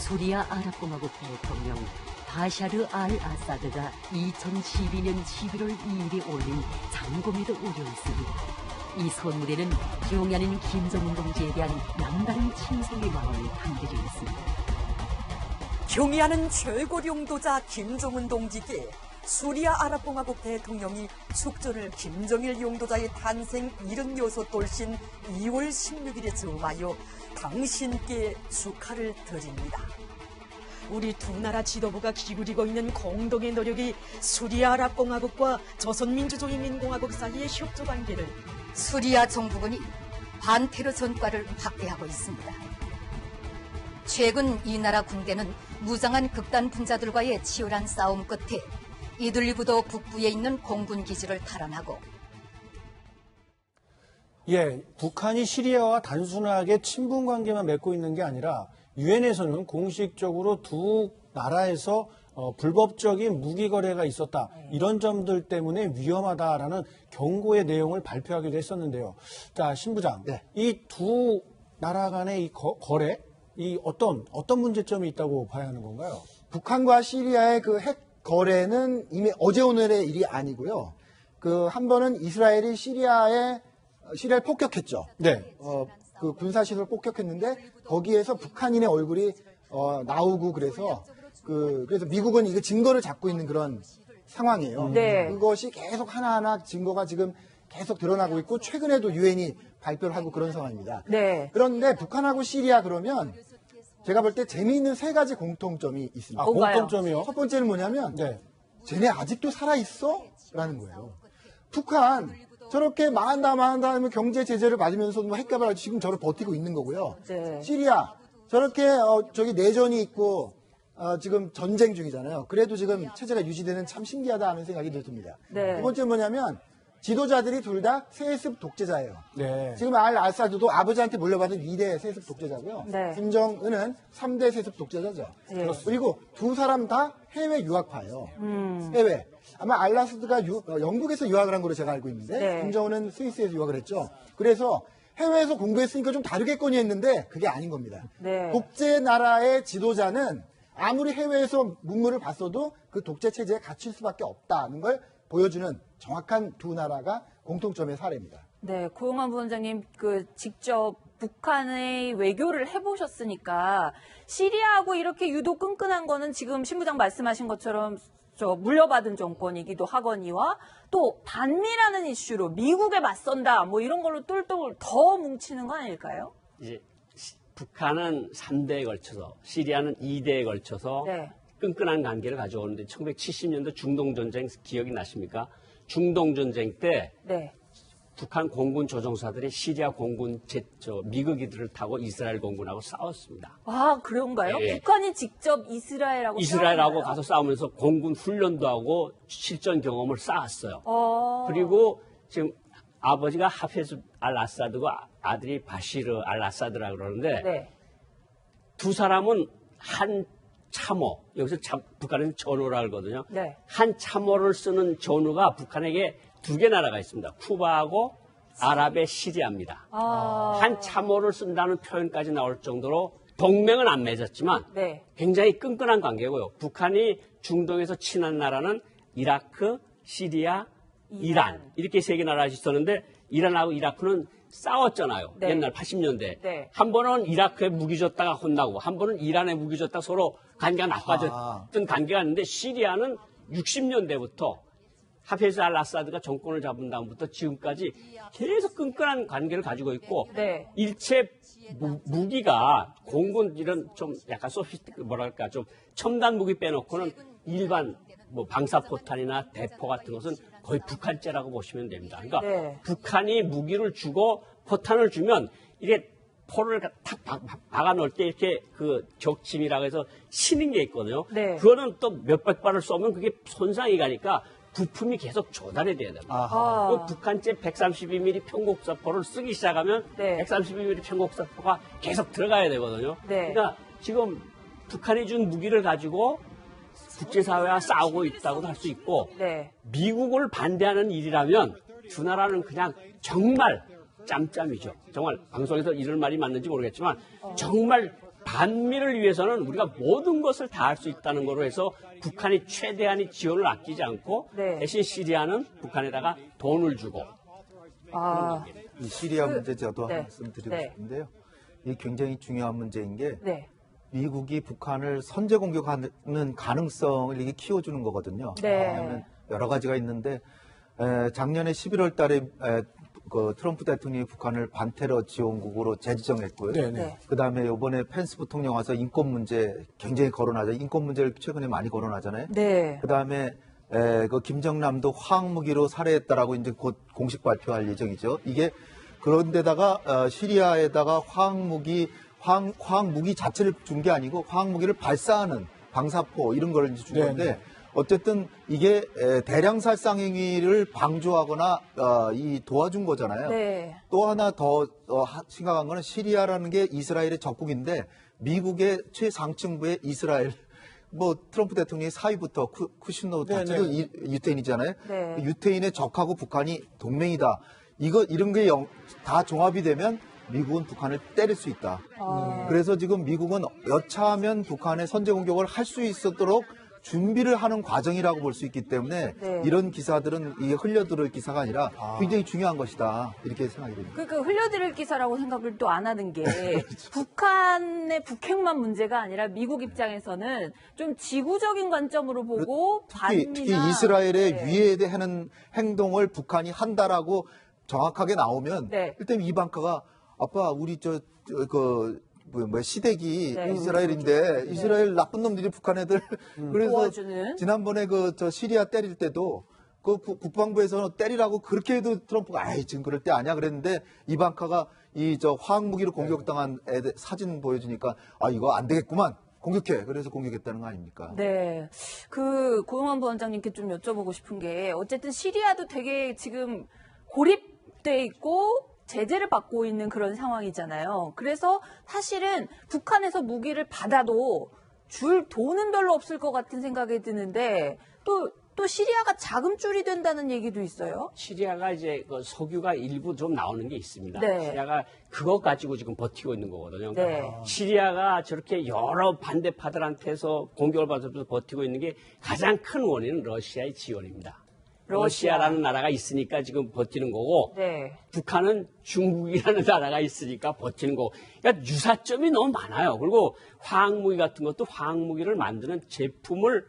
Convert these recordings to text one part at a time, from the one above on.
수리아 아랍공화국 대통령 바샤르 알-아사드가 2012년 11월 2일에 올린 장고미도 우려했습니다. 이 선물에는 평양인 김정은 동지에 대한 남다른 친송의 마음이 담겨져 있습니다. 경의하는 최고領導자 김정은 동지께 수리아 아랍공화국 대통령이 축전을 김정일 용도자의 탄생 76돌신 2월 16일에 정하여 당신께 축하를 드립니다. 우리 두 나라 지도부가 기울이고 있는 공동의 노력이 수리아 아랍공화국과 조선민주주의인민공화국 사이의 협조 관계를 수리아 정부군이 반테러 전과를 확대하고 있습니다. 최근 이 나라 군대는 무장한 극단 분자들과의 치열한 싸움 끝에 이들리브도 북부에 있는 공군 기지를 탈환하고 북한이 시리아와 단순하게 친분 관계만 맺고 있는 게 아니라 유엔에서는 공식적으로 두 나라에서 불법적인 무기 거래가 있었다. 이런 점들 때문에 위험하다라는 경고의 내용을 발표하기도 했었는데요. 자, 신부장, 이 두 나라 간의 이 거래, 이 어떤 문제점이 있다고 봐야 하는 건가요? 북한과 시리아의 그 핵 거래는 이미 어제 오늘의 일이 아니고요. 그 한 번은 이스라엘이 시리아를 폭격했죠. 네. 그 군사시설을 폭격했는데 거기에서 북한인의 얼굴이 나오고 그래서 미국은 이거 증거를 잡고 있는 그런 상황이에요. 네. 그것이 계속 하나하나 증거가 지금 계속 드러나고 있고 최근에도 유엔이 발표를 하고 그런 상황입니다. 네. 그런데 북한하고 시리아 그러면 제가 볼 때 재미있는 세 가지 공통점이 있습니다. 공통점이요? 첫 번째는 뭐냐면 쟤네 아직도 살아있어? 라는 거예요. 북한 저렇게 망한다 하면 경제 제재를 받으면서도 핵개발하고 지금 저를 버티고 있는 거고요. 네. 시리아 저렇게 저기 내전이 있고 지금 전쟁 중이잖아요. 그래도 지금 체제가 유지되는 참 신기하다 하는 생각이 듭니다. 네. 두 번째는 뭐냐면 지도자들이 둘 다 세습 독재자예요. 네. 지금 알아사드도 아버지한테 물려받은 2대 세습 독재자고요. 네. 김정은은 3대 세습 독재자죠. 네. 그리고 두 사람 다 해외 유학파예요. 해외. 아마 알라사드가 영국에서 유학을 한 걸로 제가 알고 있는데 네. 김정은은 스위스에서 유학을 했죠. 그래서 해외에서 공부했으니까 좀 다르겠거니 했는데 그게 아닌 겁니다. 네. 독재 나라의 지도자는 아무리 해외에서 문물을 봤어도 그 독재 체제에 갇힐 수밖에 없다는 걸 보여주는 정확한 두 나라가 공통점의 사례입니다. 네, 고용환 부원장님 직접 북한의 외교를 해보셨으니까 시리아하고 이렇게 유독 끈끈한 거는 지금 신부장 말씀하신 것처럼 물려받은 정권이기도 하거니와 또 반미라는 이슈로 미국에 맞선다 뭐 이런 걸로 똘똘 더 뭉치는 거 아닐까요? 이제 북한은 3대에 걸쳐서 시리아는 2대에 걸쳐서 네. 끈끈한 관계를 가져오는데 1970년대 중동전쟁 기억이 나십니까? 중동전쟁 때 네. 북한 공군 조종사들이 시리아 공군 미국이들을 타고 이스라엘 공군하고 싸웠습니다. 아, 그런가요? 예. 북한이 직접 이스라엘하고 싸웠나요? 가서 싸우면서 공군 훈련도 하고 실전 경험을 쌓았어요. 어. 그리고 지금 아버지가 하페즈 알-아사드고 아들이 바시르 알-아사드라고 그러는데 네. 두 사람은 한 참호, 여기서 북한은 전우라고 하거든요. 네. 한 참호를 쓰는 전우가 북한에게 두 개 나라가 있습니다. 쿠바하고 아랍의 시리아입니다. 아. 한 참호를 쓴다는 표현까지 나올 정도로 동맹은 안 맺었지만 네. 굉장히 끈끈한 관계고요. 북한이 중동에서 친한 나라는 이라크, 시리아, 이란 이렇게 세 개 나라가 있었는데 이란하고 이라크는 싸웠잖아요. 네. 옛날 80년대. 네. 한 번은 이라크에 무기 줬다가 혼나고 한 번은 이란에 무기 줬다가 서로 관계가 나빠졌던 관계가 있는데 시리아는 60년대부터 하페즈 알-아사드가 정권을 잡은 다음부터 지금까지 계속 끈끈한 관계를 가지고 있고 네. 일체 무기가 공군 이런 좀 약간 뭐랄까 좀 첨단 무기 빼놓고는 일반 방사포탄이나 대포 같은 것은 거의 북한제라고 보시면 됩니다. 그러니까 네. 북한이 무기를 주고 포탄을 주면 이게 포를 탁 박아 놓을 때 이렇게 격침이라고 해서 치는 게 있거든요. 네. 그거는 또 몇백 발을 쏘면 그게 손상이 가니까 부품이 계속 조달이 돼야 됩니다. 아. 북한제 132mm 편곡사포를 쓰기 시작하면 네. 132mm 편곡사포가 계속 들어가야 되거든요. 네. 그러니까 지금 북한이 준 무기를 가지고 국제사회와 싸우고 있다고도 할 수 있고 네. 미국을 반대하는 일이라면 두 나라는 그냥 정말 짬짬이죠. 정말 방송에서 이런 말이 맞는지 모르겠지만 정말 반미를 위해서는 우리가 모든 것을 다 할 수 있다는 거로 해서 북한이 최대한의 지원을 아끼지 않고 네. 대신 시리아는 북한에다가 돈을 주고 아, 이 시리아 문제 저도 네. 말씀드리고 네. 싶은데요. 이게 굉장히 중요한 문제인 게 네. 미국이 북한을 선제 공격하는 가능성을 이게 키워주는 거거든요. 네. 왜냐하면 여러 가지가 있는데 작년에 11월 달에 그 트럼프 대통령이 북한을 반테러 지원국으로 재지정했고요. 네, 네. 네. 그다음에 이번에 펜스 부통령 와서 인권 문제 굉장히 거론하죠. 인권 문제를 최근에 많이 거론하잖아요. 네. 그다음에 그 김정남도 화학무기로 살해했다라고 이제 곧 공식 발표할 예정이죠. 이게 그런데다가 시리아에다가 화학무기 자체를 준 게 아니고 화학무기를 발사하는 방사포 이런 걸 이제 준 건데 네. 어쨌든 이게 대량 살상 행위를 방조하거나 이 도와준 거잖아요. 네. 또 하나 더 심각한 거는 시리아라는 게 이스라엘의 적국인데 미국의 최상층부의 이스라엘 뭐 트럼프 대통령의 사위부터 쿠시노 자체도 유태인이잖아요. 네. 유태인의 적하고 북한이 동맹이다. 이런 게 다 종합이 되면 미국은 북한을 때릴 수 있다. 그래서 지금 미국은 여차하면 북한의 선제 공격을 할 수 있도록 준비를 하는 과정이라고 볼 수 있기 때문에 네. 이런 기사들은 이게 흘려들을 기사가 아니라 굉장히 중요한 것이다. 이렇게 생각이 됩니다. 그러니까 흘려드릴 기사라고 생각을 또 안 하는 게 북한의 북핵만 문제가 아니라 미국 입장에서는 좀 지구적인 관점으로 보고 특히 이스라엘의 위에 대한 행동을 북한이 한다라고 정확하게 나오면 네. 일단 이방카가 아빠 우리 시댁이 네. 이스라엘인데 이스라엘 나쁜 놈들이 북한 애들 그래서 도와주는. 지난번에 저 시리아 때릴 때도 그 국방부에서 때리라고 그렇게 해도 트럼프가 아이 지금 그럴 때 아니야 그랬는데 이방카가 화학무기로 공격당한 애들 사진 보여주니까 아 이거 안 되겠구만 공격해 그래서 공격했다는 거 아닙니까? 네. 고용환 부원장님께 좀 여쭤보고 싶은 게 어쨌든 시리아도 되게 지금 고립돼 있고 제재를 받고 있는 그런 상황이잖아요. 그래서 사실은 북한에서 무기를 받아도 줄 돈은 별로 없을 것 같은 생각이 드는데 또 시리아가 자금줄이 된다는 얘기도 있어요. 시리아가 이제 그 석유가 일부 좀 나오는 게 있습니다. 네. 시리아가 그거 가지고 지금 버티고 있는 거거든요. 네. 시리아가 저렇게 여러 반대파들한테서 공격을 받아서 버티고 있는 게 가장 큰 원인은 러시아의 지원입니다. 러시아라는 나라가 있으니까 지금 버티는 거고 네. 북한은 중국이라는 나라가 있으니까 버티는 거고 그러니까 유사점이 너무 많아요. 그리고 화학무기 같은 것도 화학무기를 만드는 제품을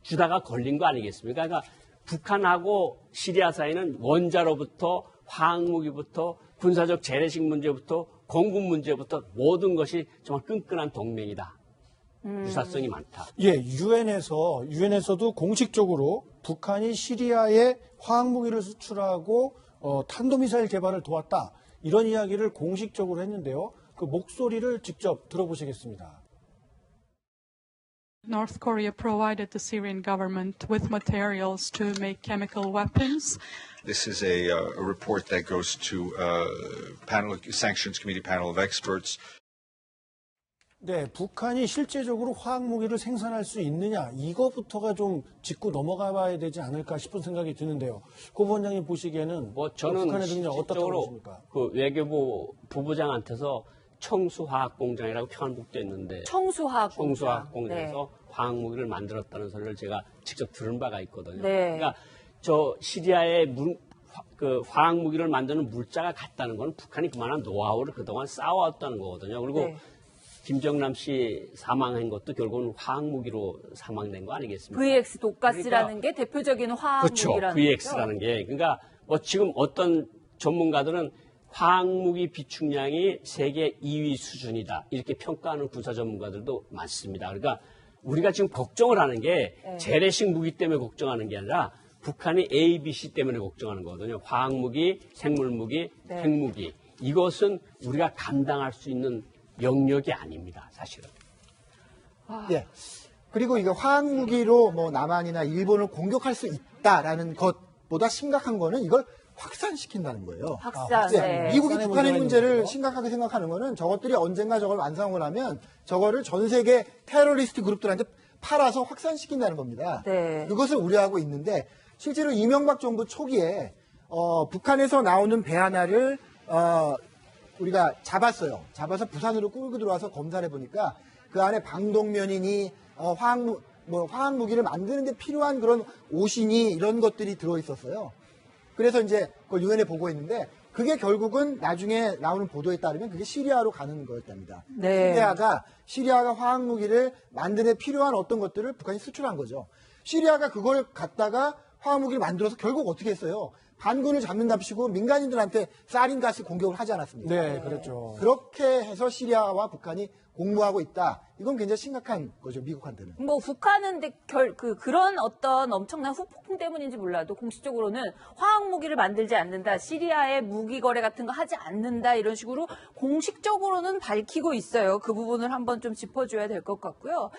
주다가 걸린 거 아니겠습니까? 그러니까 북한하고 시리아 사이는 원자로부터 화학무기부터 군사적 재래식 문제부터 공군 문제부터 모든 것이 정말 끈끈한 동맹이다. 유사성이 많다. 예, 유엔에서도 공식적으로 북한이 시리아에 화학무기를 수출하고 탄도미사일 개발을 도왔다. 이런 이야기를 공식적으로 했는데요. 그 목소리를 직접 들어보시겠습니다. North Korea provided the Syrian government with materials to make chemical weapons. This is a report that goes to Sanctions Committee panel of experts. 네, 북한이 실제적으로 화학무기를 생산할 수 있느냐, 이거부터가 좀 짚고 넘어가 봐야 되지 않을까 싶은 생각이 드는데요. 고 부원장님 보시기에는 저는 북한의 능력 어떻다고 실질적으로 보십니까? 그 외교부 부부장한테서 청수화학공장이라고 표현북도 있는데 청수화학공장에서 화학무기를 만들었다는 소리를 제가 직접 들은 바가 있거든요. 네. 그러니까 저 시리아에 그 화학무기를 만드는 물자가 같다는 건 북한이 그만한 노하우를 그동안 쌓아왔다는 거거든요. 그리고 네. 김정남 씨 사망한 것도 결국은 화학무기로 사망된 거 아니겠습니까? VX 독가스라는 게 대표적인 화학무기라는 그렇죠. VX라는 게. 그러니까 지금 어떤 전문가들은 화학무기 비축량이 세계 2위 수준이다. 이렇게 평가하는 군사 전문가들도 많습니다. 그러니까 우리가 지금 걱정을 하는 게 재래식 무기 때문에 걱정하는 게 아니라 북한이 A, B, C 때문에 걱정하는 거거든요. 화학무기, 생물무기, 핵무기. 이것은 우리가 감당할 수 있는 영역이 아닙니다, 사실은. 예. 그리고 이게 화학무기로 남한이나 일본을 공격할 수 있다라는 것보다 심각한 거는 이걸 확산시킨다는 거예요. 확산. 네. 미국이 북한의 문제를 심각하게 생각하는 거는 저것들이 언젠가 저걸 완성을 하면 저거를 전 세계 테러리스트 그룹들한테 팔아서 확산시킨다는 겁니다. 네. 그것을 우려하고 있는데 실제로 이명박 정부 초기에 북한에서 나오는 배 하나를 우리가 잡았어요. 잡아서 부산으로 끌고 들어와서 검사를 해보니까 그 안에 방독면이니 화학무기를 만드는데 필요한 그런 옷이니 이런 것들이 들어있었어요. 그래서 이제 그걸 유엔에 보고했는데 그게 결국은 나중에 나오는 보도에 따르면 그게 시리아로 가는 거였답니다. 네. 시리아가 화학무기를 만드는 데 필요한 어떤 것들을 북한이 수출한 거죠. 시리아가 그걸 갖다가 화학무기를 만들어서 결국 어떻게 했어요? 반군을 잡는답시고 민간인들한테 사린가스 공격을 하지 않았습니까? 네, 그렇죠. 그렇게 해서 시리아와 북한이 공모하고 있다. 이건 굉장히 심각한 거죠, 미국한테는. 뭐 북한은 그런 어떤 엄청난 후폭풍 때문인지 몰라도 공식적으로는 화학 무기를 만들지 않는다, 시리아의 무기 거래 같은 거 하지 않는다 이런 식으로 공식적으로는 밝히고 있어요. 그 부분을 한번 좀 짚어줘야 될 것 같고요.